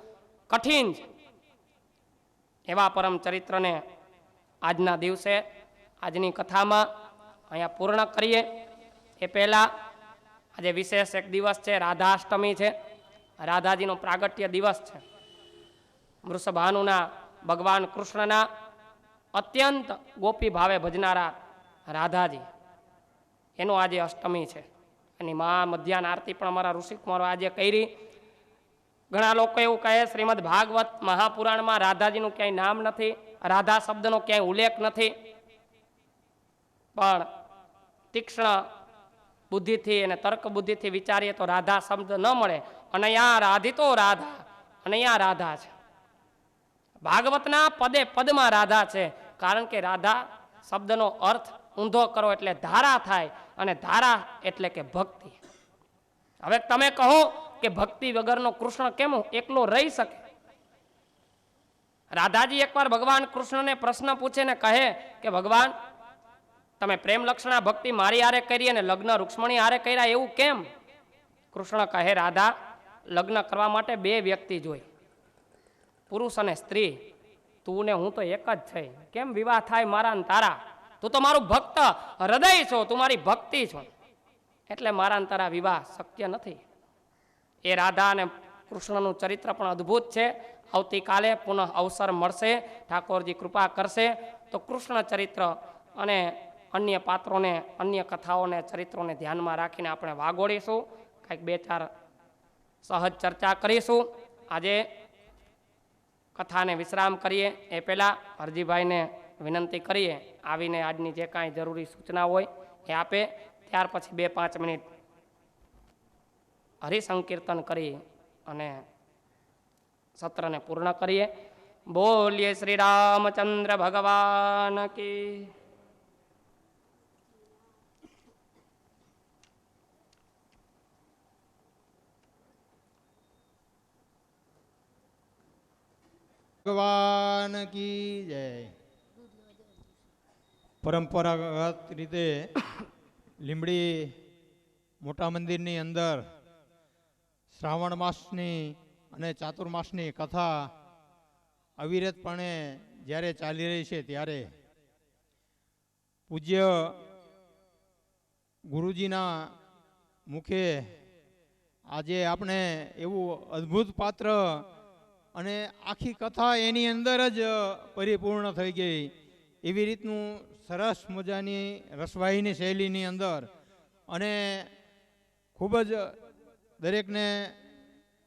કઠિન છે. એવા પરમ ચરિત્રને આજના દિવસે, આજની કથામાં અહીંયા પૂર્ણ કરીએ. એ પહેલાં આજે વિશેષ એક દિવસ છે, રાધાષ્ટમી છે, રાધાજીનો પ્રાગટ્ય દિવસ છે. વૃષભાનુના ભગવાન કૃષ્ણના અત્યંત ગોપી ભાવે ભજનારા રાધાજી, એનો આજે અષ્ટમી છે. એની મહા મધ્યાહન આરતી પણ અમારા ઋષિકુમારો આજે કરી. ઘણા લોકો એવું કહે શ્રીમદ ભાગવત મહાપુરાણમાં રાધાજીનું ક્યાંય નામ નથી, રાધા શબ્દનો ક્યાંય ઉલ્લેખ નથી, પણ તીક્ષ્ણ બુદ્ધિથી અને તર્ક બુદ્ધિથી વિચારીએ તો રાધા શબ્દ ન મળે. અનયા રાધિતો રાધા, અનયા રાધા છે. ભાગવતના પદે પદમાં રાધા છે, કારણ કે રાધા શબ્દનો અર્થ ઊંધો કરો એટલે ધારા થાય, અને ધારા એટલે કે ભક્તિ. હવે તમે કહો કે ભક્તિ વગરનો કૃષ્ણ કેમ એકલો રહી શકે? રાધાજી એકવાર ભગવાન કૃષ્ણને પ્રશ્ન પૂછે ને કહે કે ભગવાન, તમે પ્રેમ લક્ષણા ભક્તિ મારી હારે કરી અને લગ્ન રૂક્ષ્મણી હારે કર્યા, એવું કેમ? કૃષ્ણ કહે, રાધા, લગ્ન કરવા માટે બે વ્યક્તિ જોઈ, પુરુષ અને સ્ત્રી. તું ને હું તો એક જ છે, કેમ વિવાહ થાય મારા ને તારા? તું તો મારું ભક્ત હૃદય છો, તું મારી ભક્તિ છો, એટલે મારા ને તારા વિવાહ શક્ય નથી. એ રાધા અને કૃષ્ણનું ચરિત્ર પણ અદ્ભુત છે. આવતીકાલે પુનઃ અવસર મળશે, ઠાકોરજી કૃપા કરશે તો કૃષ્ણ ચરિત્ર અને અન્ય પાત્રોને, અન્ય કથાઓને, ચરિત્રોને ધ્યાનમાં રાખીને આપણે વાગોડીશું, કંઈક 2-4 સહજ ચર્ચા કરીશું. આજે કથાને વિશ્રામ કરીએ એ પહેલાં હરજીભાઈને વિનંતી કરીએ આવીને આજની જે કાંઈ જરૂરી સૂચના હોય એ આપે, ત્યાર પછી 2-5 મિનિટ હરિસંકીર્તન કરી અને સત્રને પૂર્ણ કરીએ. બોલીએ શ્રી રામચંદ્ર ભગવાન કી. ભગવાન કી જય. પરંપરાગત રીતે લીંબડી મોટા મંદિરની અંદર શ્રાવણ માસની અને ચાતુર્માસની કથા અવિરતપણે જ્યારે ચાલી રહી છે ત્યારે પૂજ્ય ગુરુજીના મુખે આજે આપણે એવું અદ્ભુત પાત્ર અને આખી કથા એની અંદર જ પરિપૂર્ણ થઈ ગઈ એવી રીતનું સરસ મજાની રસવાહીની શૈલીની અંદર અને ખૂબ જ દરેકને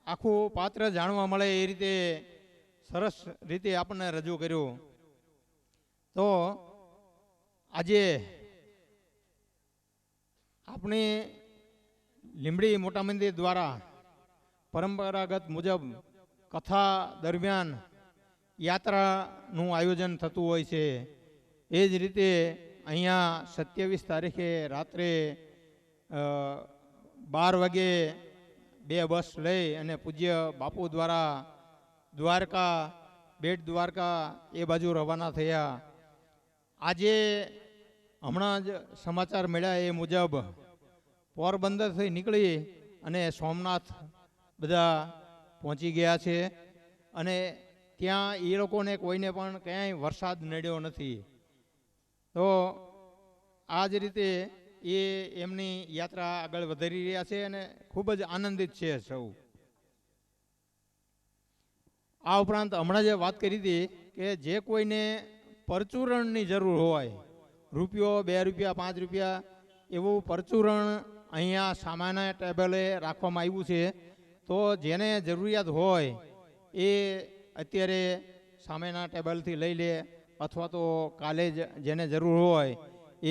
આખું પાત્ર જાણવા મળે એ રીતે સરસ રીતે આપણને રજૂ કર્યું. તો આજે આપણી લીંબડી મોટા મંદિર દ્વારા પરંપરાગત મુજબ કથા દરમિયાન યાત્રાનું આયોજન થતું હોય છે. એ જ રીતે અહીંયા 27 તારીખે રાત્રે 12 વાગે 2 બસ લઈ અને પૂજ્ય બાપુ દ્વારા દ્વારકા, બેટ દ્વારકા એ બાજુ રવાના થયા. આજે હમણાં જ સમાચાર મળ્યા એ મુજબ પોરબંદરથી નીકળી અને સોમનાથ બધા પહોંચી ગયા છે અને ત્યાં એ લોકોને કોઈને પણ ક્યાંય વરસાદ નડ્યો નથી. તો આ જ રીતે એ એમની યાત્રા આગળ વધારી રહ્યા છે અને ખૂબ જ આનંદિત છે સૌ. આ ઉપરાંત હમણાં જે વાત કરી હતી કે જે કોઈને પરચુરણની જરૂર હોય, રૂપિયો, 2 રૂપિયા, 5 રૂપિયા એવું પરચુરણ અહીંયા સામાન્ય ટેબલે રાખવામાં આવ્યું છે. તો જેને જરૂરિયાત હોય એ અત્યારે સામેના ટેબલથી લઈ લે અથવા તો કાલે જ જેને જરૂર હોય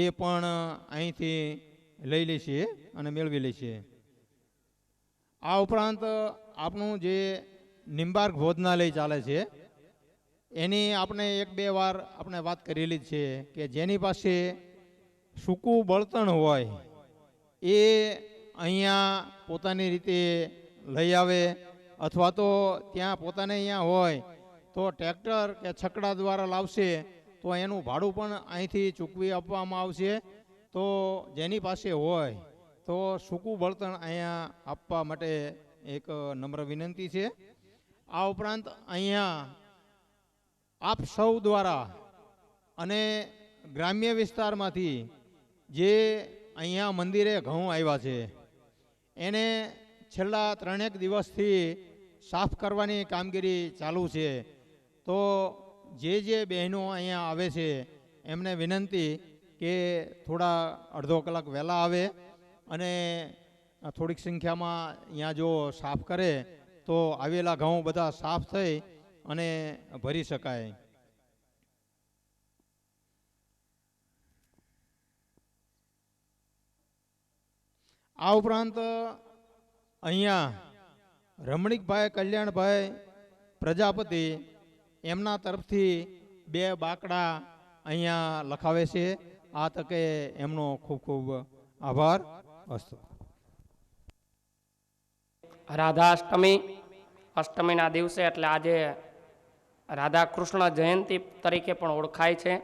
એ પણ અહીંથી લઈ લેશે અને મેળવી લેશે. આ ઉપરાંત આપણું જે નિંબાર્ક ભોજનાલય ચાલે છે એની આપણે 1-2 વાર આપણે વાત કરેલી જ છે કે જેની પાસે સૂકું બળતણ હોય એ અહીંયા પોતાની રીતે લઈ આવે અથવા તો ત્યાં પોતાને અહીંયા હોય તો ટ્રેક્ટર કે છકડા દ્વારા લાવશે તો એનું ભાડું પણ અહીંથી ચૂકવી આપવામાં આવશે. તો જેની પાસે હોય તો સૂકું બળતણ અહીંયા આપવા માટે એક નમ્ર વિનંતી છે. આ ઉપરાંત અહીંયા આપ સૌ દ્વારા અને ગ્રામ્ય વિસ્તારમાંથી જે અહીંયા મંદિરે ઘઉં આવ્યા છે એને છેલ્લા 3 દિવસથી સાફ કરવાની કામગીરી ચાલુ છે. તો જે બહેનો અહીંયા આવે છે એમને વિનંતી કે થોડા અડધો કલાક વહેલા આવે અને થોડીક સંખ્યામાં અહીંયા જો સાફ કરે તો આવેલા ઘઉં બધા સાફ થઈ અને ભરી શકાય. આ ઉપરાંત અહીંયા રમણીકભાઈ કલ્યાણભાઈ પ્રજાપતિ એમના તરફથી 2 બાકડા અહીંયા લખાવે છે. આ તકે એમનો ખૂબ ખૂબ આભાર. અસ્તુ. રાધાષ્ટમી, અષ્ટમીના દિવસે એટલે આજે રાધા કૃષ્ણ જયંતિ તરીકે પણ ઓળખાય છે.